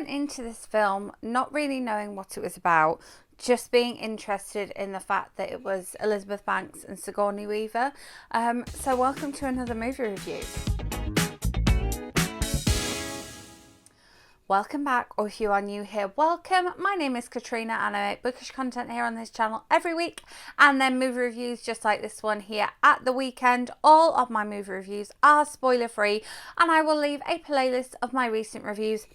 went into this film not really knowing what it was about, just being interested in the fact that it was Elizabeth Banks and Sigourney Weaver. So welcome to another movie review. Welcome back, or if you are new here, welcome. My name is Katrina and I make bookish content here on this channel every week, and then movie reviews just like this one here at the weekend. All of my movie reviews are spoiler free, and I will leave a playlist of my recent reviews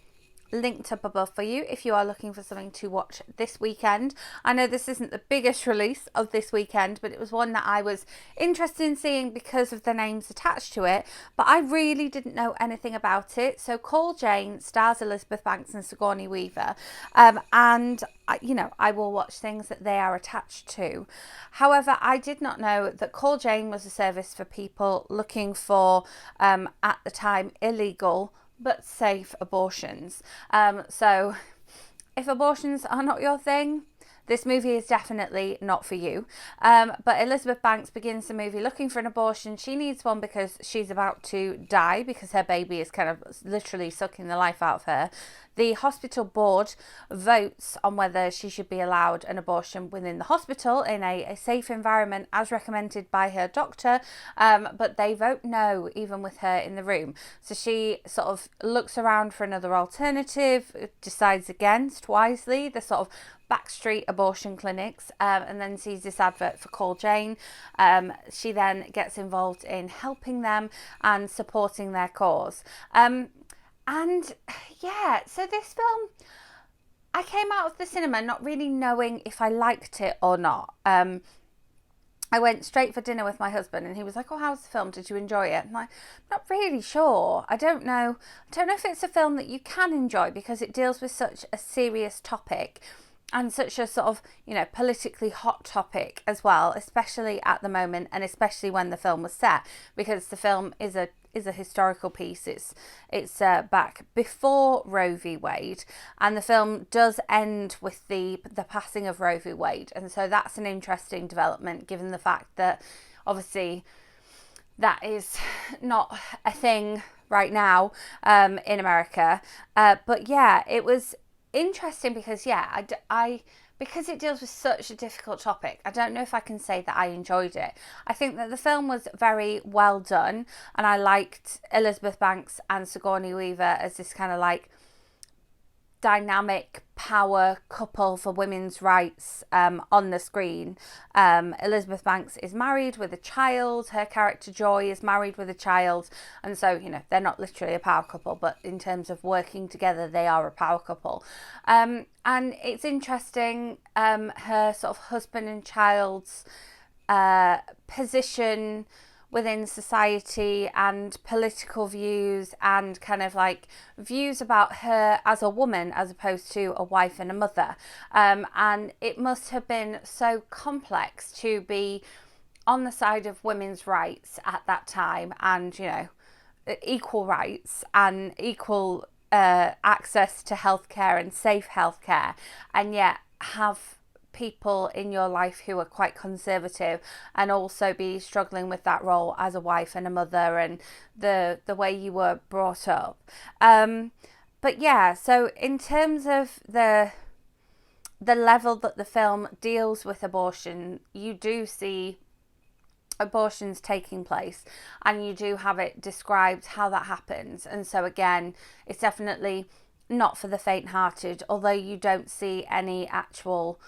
linked up above for you if you are looking for something to watch this weekend. I know this isn't the biggest release of this weekend, but it was one that I was interested in seeing because of the names attached to it, but I really didn't know anything about it. So Call Jane stars Elizabeth Banks and Sigourney Weaver, and I will watch things that they are attached to. However, I did not know that Call Jane was a service for people looking for, at the time, illegal but safe abortions. So if abortions are not your thing, this movie is definitely not for you. But Elizabeth Banks begins the movie looking for an abortion. She needs one because she's about to die, because her baby is kind of literally sucking the life out of her. The hospital board votes on whether she should be allowed an abortion within the hospital in a safe environment as recommended by her doctor, but they vote no even with her in the room. So she sort of looks around for another alternative, decides against, wisely, the sort of backstreet abortion clinics, and then sees this advert for Call Jane. She then gets involved in helping them and supporting their cause. And yeah, so this film, I came out of the cinema not really knowing if I liked it or not. I went straight for dinner with my husband and he was like, "Oh, how's the film? Did you enjoy it?" I'm like, "I'm not really sure. I don't know if it's a film that you can enjoy, because it deals with such a serious topic and such a sort of, politically hot topic as well, especially at the moment, and especially when the film was set, because the film is a historical piece. It's back before Roe v. Wade, and the film does end with the passing of Roe v. Wade, and so that's an interesting development, given the fact that obviously that is not a thing right now in America. But yeah, it was interesting because because it deals with such a difficult topic, I don't know if I can say that I enjoyed it. I think that the film was very well done, and I liked Elizabeth Banks and Sigourney Weaver as this kind of like dynamic power couple for women's rights on the screen. Elizabeth Banks is married with a child. Her character Joy is married with a child, and so they're not literally a power couple, but in terms of working together, they are a power couple. And it's interesting, her sort of husband and child's position within society and political views, and kind of like views about her as a woman as opposed to a wife and a mother. And it must have been so complex to be on the side of women's rights at that time, and equal rights and equal access to healthcare and safe healthcare, and yet have people in your life who are quite conservative and also be struggling with that role as a wife and a mother, and the way you were brought up. But yeah, so in terms of the level that the film deals with abortion, you do see abortions taking place, and you do have it described how that happens. And so again, it's definitely not for the faint-hearted, although you don't see any actual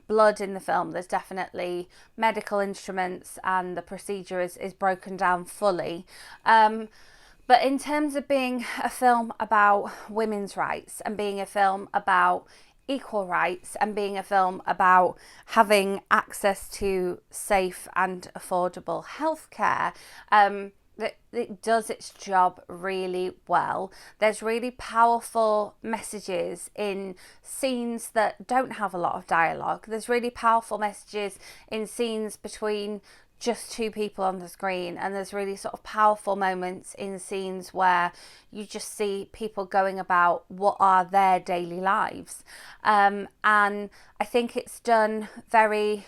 blood in the film. There's definitely medical instruments, and the procedure is broken down fully. But in terms of being a film about women's rights, and being a film about equal rights, and being a film about having access to safe and affordable healthcare, it does its job really well. There's really powerful messages in scenes that don't have a lot of dialogue. There's really powerful messages in scenes between just two people on the screen, and there's really sort of powerful moments in scenes where you just see people going about what are their daily lives. And I think it's done very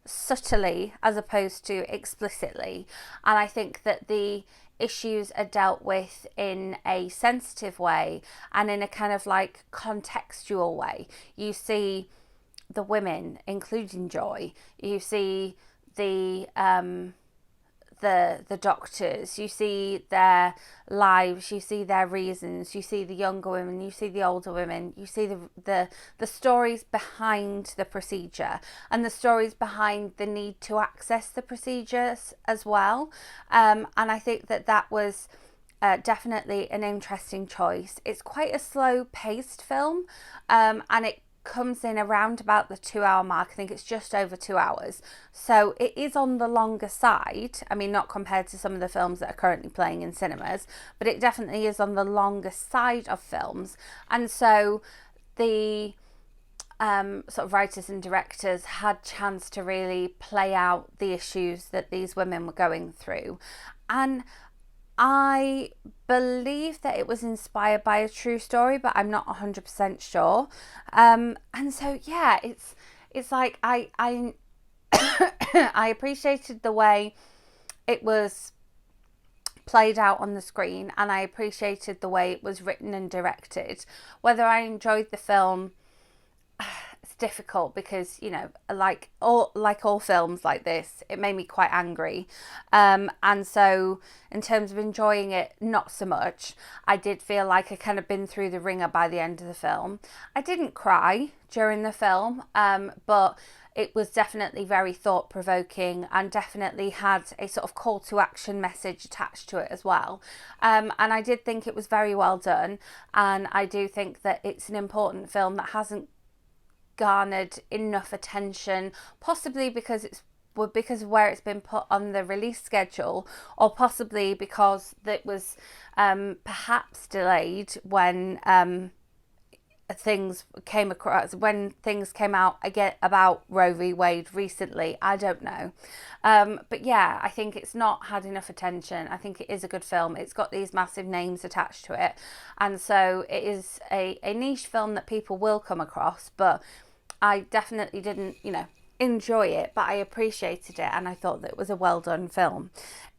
subtly as opposed to explicitly, and I think that the issues are dealt with in a sensitive way and in a kind of like contextual way. You see the women, including Joy. You see the doctors, you see their lives, you see their reasons, you see the younger women, you see the older women, you see the stories behind the procedure and the stories behind the need to access the procedures as well. And I think that was definitely an interesting choice. It's quite a slow paced film, and it comes in around about the 2 hour mark. I think it's just over 2 hours, so it is on the longer side. I mean, not compared to some of the films that are currently playing in cinemas, but it definitely is on the longer side of films. And so the sort of writers and directors had chance to really play out the issues that these women were going through. And I believe that it was inspired by a true story, but I'm not 100% sure. And so, yeah, it's like I I appreciated the way it was played out on the screen, and I appreciated the way it was written and directed. Whether I enjoyed the film, it's difficult because, you know, like all films like this, it made me quite angry, and so in terms of enjoying it, not so much. I did feel like I kind of been through the ringer by the end of the film. I didn't cry during the film, but it was definitely very thought-provoking and definitely had a sort of call to action message attached to it as well. And I did think it was very well done, and I do think that it's an important film that hasn't garnered enough attention, possibly because of where it's been put on the release schedule, or possibly because it was perhaps delayed when things came out again about Roe v. Wade recently. I don't know, but yeah, I think it's not had enough attention. I think it is a good film. It's got these massive names attached to it, and so it is a niche film that people will come across, but I definitely didn't, you know, enjoy it, but I appreciated it, and I thought that it was a well done film.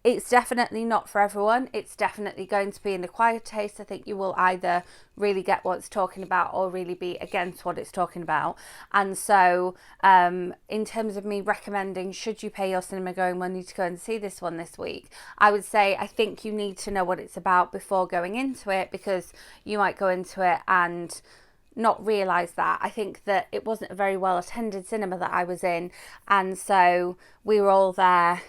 It's definitely not for everyone. It's definitely going to be an acquired taste. I think you will either really get what it's talking about or really be against what it's talking about. And so in terms of me recommending, should you pay your cinema going money to go and see this one this week, I would say I think you need to know what it's about before going into it, because you might go into it and not realise that. I think that it wasn't a very well attended cinema that I was in, and so we were all there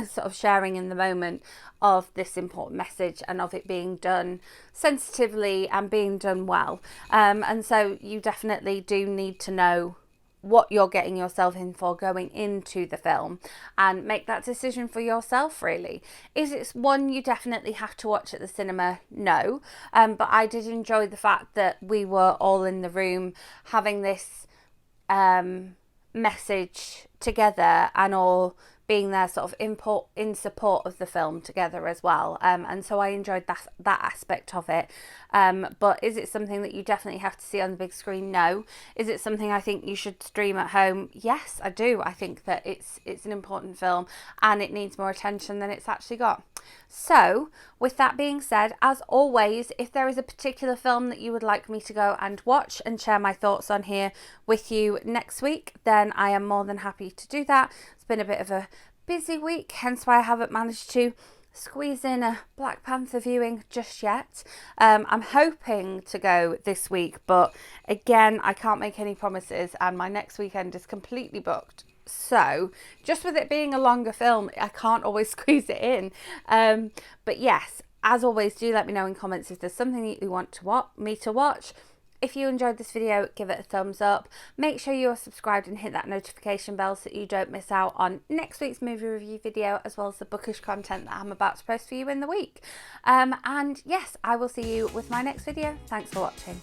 sort of sharing in the moment of this important message and of it being done sensitively and being done well. And so you definitely do need to know what you're getting yourself in for going into the film and make that decision for yourself, really. Is it one you definitely have to watch at the cinema? No. But I did enjoy the fact that we were all in the room having this message together and all being there sort of in support of the film together as well. And so I enjoyed that aspect of it. But is it something that you definitely have to see on the big screen? No. Is it something I think you should stream at home? Yes, I do. I think that it's an important film and it needs more attention than it's actually got. So with that being said, as always, if there is a particular film that you would like me to go and watch and share my thoughts on here with you next week, then I am more than happy to do that. It's been a bit of a busy week, hence why I haven't managed to squeeze in a Black Panther viewing just yet. I'm hoping to go this week, but again, I can't make any promises and my next weekend is completely booked. So just with it being a longer film, I can't always squeeze it in. But yes, as always, do let me know in comments if there's something that you want me to watch. If you enjoyed this video, give it a thumbs up. Make sure you are subscribed and hit that notification bell so that you don't miss out on next week's movie review video, as well as the bookish content that I'm about to post for you in the week. And yes, I will see you with my next video. Thanks for watching.